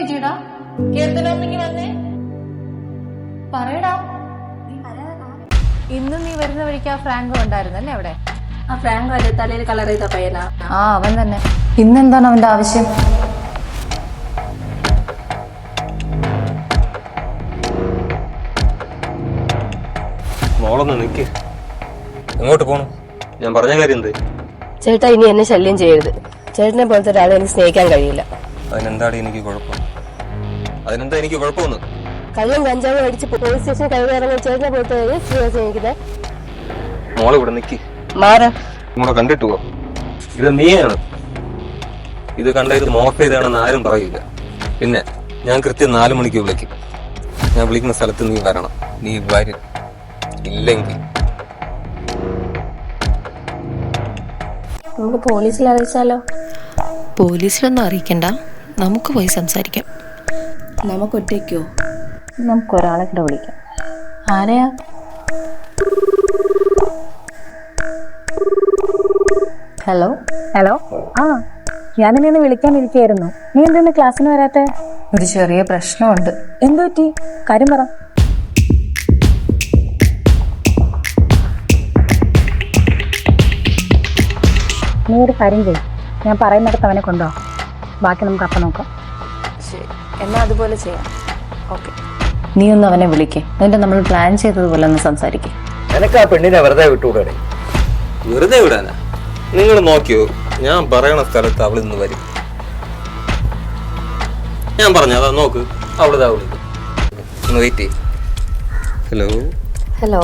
പറ്റിയടാ? കീർത്തനമ്മയ്ക്ക് വന്നേ പറയടാ. ഇന്ന് നീ വരുന്ന വഴിക്ക് ആ ഫ്രാങ്കോ ഉണ്ടായിരുന്നല്ലേ അവിടെ? ആ ഫ്രാങ്കോ അല്ലേ തലയിൽ കളർ ചെയ്ത പയ്യനാ? ആ അവൻ തന്നെ. ഇന്നെന്താണ് അവന്റെ ആവശ്യം? മോളൊന്ന് നിക്ക്. എങ്ങോട്ട് പോണു? ഞാൻ പറഞ്ഞ കാര്യം എന്ത്? ചേട്ടാ ഇനി എന്നെ ശല്യം ചെയ്യരുത്. ചേട്ടനെ പോലത്തെ ഒരാളെ എനിക്ക് സ്നേഹിക്കാൻ കഴിയില്ല. അതിനെന്താടി എനിക്ക് കുഴപ്പം? അതിനെന്താ എനിക്ക് കുഴപ്പമൊന്നും? കള്ളും കഞ്ചാവും അടിച്ച് പോലീസ് സ്റ്റേഷൻ കഴിവിറങ്ങി ചേട്ടനെ പോലത്തെ സ്നേഹിക്കുന്നത്. മോളെ ഇവിടെ നിക്ക്. മാറാ നമ്മളെ കണ്ടിട്ട് പോ. ഇത് നീയാണ്. ഇത് കണ്ട ഇത് മോഫ് ചെയ്താണെന്ന് ആരും പറയില്ല. പിന്നെ ഞാൻ കൃത്യം 4 മണിക്ക് വിളിക്കും. ഞാൻ വിളിക്കുന്ന സ്ഥലത്ത് നീ വരണം. നീ വരും. ഇല്ലെങ്കിൽ നമുക്ക് പോലീസിൽ അറിയിച്ചാലോ? പോലീസിലൊന്നും അറിയിക്കണ്ട, നമുക്ക് പോയി സംസാരിക്കാം. നമുക്ക് ഒറ്റയ്ക്കോ? നമുക്ക് ഒരാളെ കൂടെ വിളിക്കാം. ആരെയാ? Hello hello. ആ ഞാനിനി ഒന്ന് വിളിക്കാനിരിക്കുകയായിരുന്നു. നീ എന്തെന്ന് ക്ലാസ്സിന് വരാത്തെ? ഒരു ചെറിയ പ്രശ്നമുണ്ട്. എന്തു പറ്റി? കാര്യം പറ. നീ ഒരു കാര്യം ചെയ്യും, ഞാൻ പറയുന്നിടത്ത് അവനെ കൊണ്ടുപോ. ബാക്കി നമുക്ക് അപ്പം നോക്കാം. ശരി, എന്നാ അതുപോലെ ചെയ്യാം. ഓക്കെ, നീ ഒന്ന് അവനെ വിളിക്കേ. എന്നിട്ട് നമ്മൾ പ്ലാൻ ചെയ്തതുപോലെ ഒന്ന് സംസാരിക്കേ. എനക്ക് ആ പെണ്ണിനെ വെറുതെ വിട്ടുകൂടെ? വെറുതെ വിടാനാ? നിങ്ങൾ നോക്കിയോ, ഞാൻ പറയണ സ്ഥലത്ത് അവൾ ഇന്ന് വരും. ഞാൻ പറഞ്ഞ അതാ, നോക്ക്, അവളിതാ വിളിക്കും. ഒന്ന് വെയിറ്റ് ചെയ്യും. Hello hello.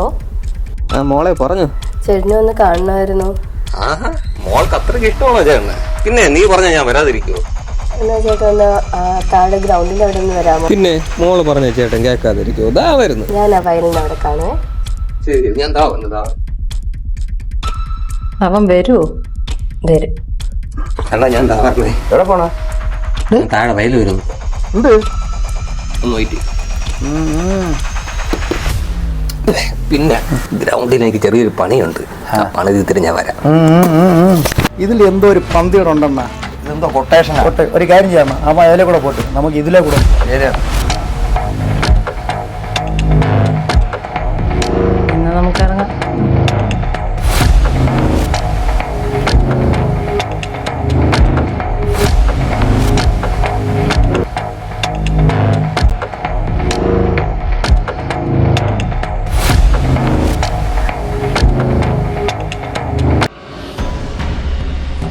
ആ മോളെ പറഞ്ഞു. ചേട്ടനെ ഒന്ന് കാണണമായിരുന്നു. ആഹാ, മോൾക്ക് അത്രയ്ക്ക് ഇഷ്ടമാണോ ചേട്ടന്? പിന്നെ നീ പറഞ്ഞ ഞാൻ വരാതിരിക്കുവോ? എന്നാ ചേട്ടൻ ഒന്ന് താഴെ ഗ്രൗണ്ടിന്റെ അവിടെ നിന്ന് വരാമോ? പിന്നെ മോള് പറഞ്ഞ ചേട്ടൻ കേൾക്കാതിരിക്കുവോ? ദാ വരുന്നു. ഞാൻ ആ വയലിന്റെ അവിടെ കാണുവേ. ശരി, ഞാൻ ദാ വന്നതാ. അവൻ വരുമോ? വരും. അല്ല, ഞാൻ ദാ പറഞ്ഞേ. എവിടെ പോണ? താഴെ വയല് വരുന്നു. എന്ത്? ഒന്ന് വെയിറ്റ് ചെയ്യും. പിന്നെ ഗ്രൗണ്ടിൽ എനിക്ക് ചെറിയൊരു പണിയുണ്ട്. ആ പണി തീർത്തിട്ട് ഞാൻ വരാം. ഇതിൽ എന്തോ ഒരു പന്തിയുടെ ഉണ്ടെന്നാ. ഇതെന്തോ കൊട്ടേഷൻ. ഒരു കാര്യം ചെയ്യാമ, ആ അതിലെ കൂടെ പോട്ട് നമുക്ക് ഇതിലെ കൂടെ. ഇന്ന് നമുക്ക് ഇറങ്ങാം.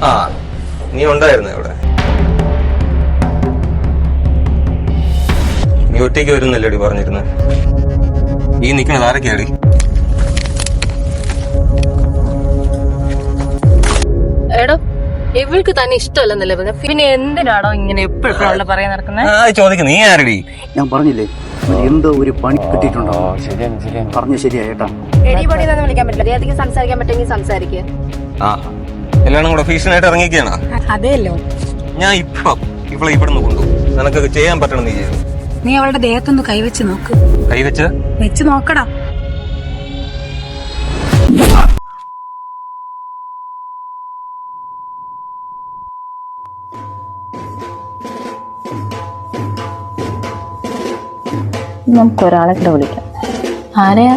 ആ, നീ ഉണ്ടായിരുന്നു ഇവിടെ? നീ ഒറ്റയ്ക്ക് വരുന്നല്ലേടി പറഞ്ഞിരുന്നു? ഈ നിൽക്കണത് ആരൊക്കെയാടി? എടോ, ഇവൾക്ക് തന്നെ ഇഷ്ടമല്ലെന്നല്ലേ പറഞ്ഞ, പിന്നെ എന്തിനാണോ ഇങ്ങനെ എപ്പോഴും പറയാൻ നടക്കുന്നത്? ചോദിക്കും, നീ ആരടി? ഞാൻ പറഞ്ഞില്ലേ, എന്തോ ഒരു പണി കിട്ടിയിട്ടുണ്ടോ? പറഞ്ഞു ശരിയായിട്ടാ. എടിപൊടിയൊന്നും വിളിക്കാൻ പറ്റില്ല. ഏതെങ്കിലും സംസാരിക്കാൻ പറ്റുമെങ്കിൽ സംസാരിക്കുക. ആ, എല്ലാവരും കൂടെ ഭീഷണിയായിട്ട് ഇറങ്ങിയൊക്കെയാണോ? അതെയല്ലോ. ഞാൻ ഇപ്പം ഇവളെ ഇവിടുന്ന് കൊണ്ടുപോകും. നിനക്കൊക്കെ ചെയ്യാൻ പറ്റണം നീ ചെയ്തു. നീ അവളുടെ ദേഹത്തൊന്ന് കൈവച്ച് നോക്ക്. കൈവച്ച് വെച്ച് നോക്കടാ. നമുക്ക് ഒരാളെ കൂടെ വിളിക്കാം. ആരെയാ?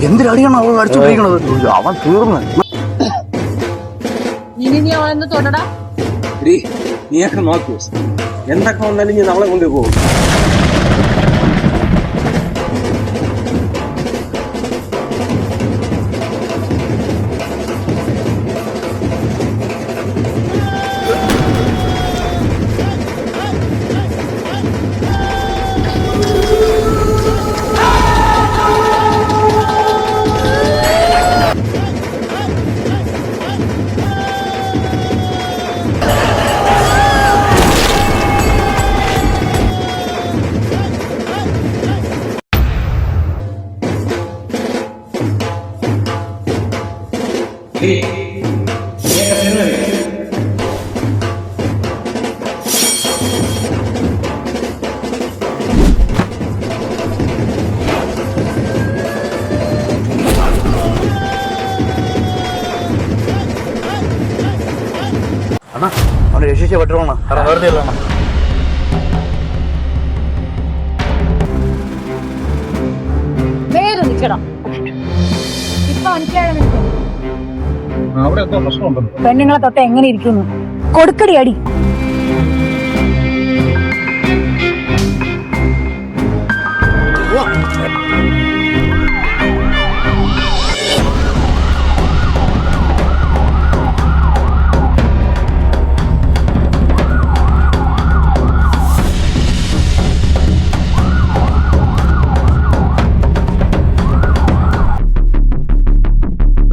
എന്തിനടിയാണ് അവൾ അടിച്ചുകൊണ്ടിരിക്കണത്? അവൻ തീർന്ന്. നീ അവളെന്ന് തൊടടാ. നീയൊക്കെ നോക്കൂ, എന്തൊക്കെ വന്നാലും ഇനി നമ്മളെ കൊണ്ടുപോകും. അണ്ണാ അവനെ രക്ഷിച്ചേ പറ്റുള്ളൂ കാരണം വെറുതെ അല്ല അണ്ണാ. നേരെ നിൽക്കണം. ഇപ്പൊ മനസ്സിലായോ നിനക്ക്? അവിടെ എന്തോ പ്രശ്നമുണ്ടല്ലോ. പെണ്ണുങ്ങളെ തൊട്ട് എങ്ങനെ ഇരിക്കുന്നു? കൊടുക്കടി അടി.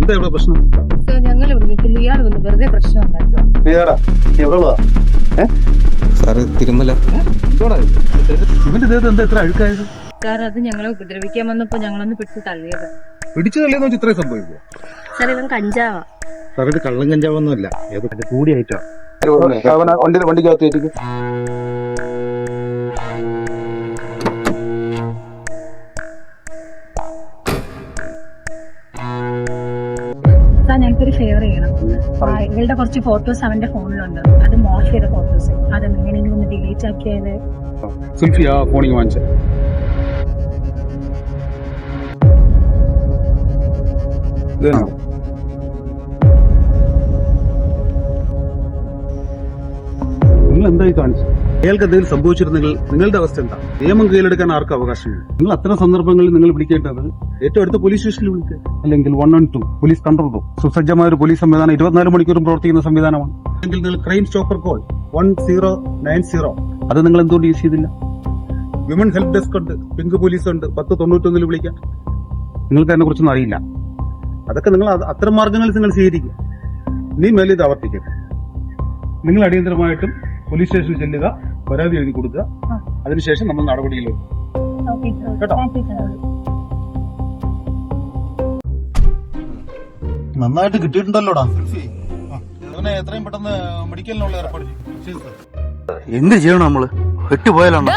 എന്താ ഇവിടെ പ്രശ്നം? സാർ ഞങ്ങൾ വിളിക്കുന്നു, ഇയാൾ വന്ന് വെറുതെ പ്രശ്നം ഉണ്ടാക്കുക. സാറ് തിരുമല. ഇവന്റെ ദേഹത്ത് എന്താ ഇത്ര അഴുക്കായത്? സാർ അത് ഞങ്ങളെ ഉപദ്രവിക്കാൻ വന്നപ്പോ ഞങ്ങളൊന്ന് പിടിച്ച് തള്ളിയത്. പിടിച്ചു തള്ളിയെന്ന് വെച്ചാൽ ഇത്രയും സംഭവിക്കും? സാർ ഇവൻ കഞ്ചാവാ. സാർ ഇത് കള്ളം കഞ്ചാവൊന്നുമല്ല, ഏത് കൂടിയായിട്ടാ. വണ്ടിക്കകത്ത് ഏറ്റിക്കും. സാർ ഞങ്ങൾക്കൊരു ഫേവർ ചെയ്യണം. ഇവളുടെ കുറച്ച് ഫോട്ടോസ് അവന്റെ ഫോണിലുണ്ട്. അത് മോശം ചെയ്ത ഫോട്ടോസ്. അത് എങ്ങനെയെങ്കിലും ഒന്ന് ഡിലീറ്റ് ആക്കിയത്. സുൽഫി ആ ഫോണിങ് വാങ്ങിച്ച നിങ്ങൾ എന്തായി കാണിച്ചു? അയാൾക്ക് എന്തെങ്കിലും സംഭവിച്ചിരുന്നെങ്കിൽ നിങ്ങളുടെ അവസ്ഥ എന്താ? നിയമം കയ്യിലെടുക്കാൻ ആർക്കും അവകാശമില്ല. നിങ്ങൾ അത്തരം സന്ദർഭങ്ങളിൽ നിങ്ങൾ വിളിക്കേണ്ടത് ഏറ്റവും അടുത്ത പോലീസ് സ്റ്റേഷനിൽ വിളിക്കുക, അല്ലെങ്കിൽ 112 പോലീസ് കൺട്രോൾ റൂം. സുസജ്ജമായ ഒരു പോലീസ് സംവിധാനം 24 മണിക്കൂറും പ്രവർത്തിക്കുന്ന സംവിധാനമാണ്. അല്ലെങ്കിൽ നിങ്ങൾ ക്രൈം സ്റ്റോപ്പർ കോൾ 1090 അത് നിങ്ങൾ എന്തുകൊണ്ട് യൂസ് ചെയ്തില്ല? വിമൻ ഹെൽപ്പ് ഡെസ്ക് ഉണ്ട്, പിങ്ക് പോലീസ് ഉണ്ട്, 1091 വിളിക്കാം. നിങ്ങൾക്ക് അതിനെ കുറിച്ചൊന്നും അറിയില്ല. അതൊക്കെ നിങ്ങൾ അത്തരം മാർഗങ്ങൾ നിങ്ങൾ സ്വീകരിക്കുക. നീ മേലെ ഇത് ആവർത്തിക്കുക. നിങ്ങൾ അടിയന്തരമായിട്ടും പോലീസ് സ്റ്റേഷനിൽ ചെല്ലുക, പരാതി എഴുതി കൊടുക്കുക. അതിനുശേഷം നമ്മൾ നടപടിയിൽ വരും. കേട്ടോ? നന്നായിട്ട് കിട്ടിയിട്ടുണ്ടല്ലോടാ. ഇവനെ എത്രയും പെട്ടെന്ന് മെഡിക്കലിനുള്ള ഏർപ്പാട് ചെയ്യും. എന്ത് ചെയ്യണം നമ്മള്? വെട്ടുപോയാലാണ്.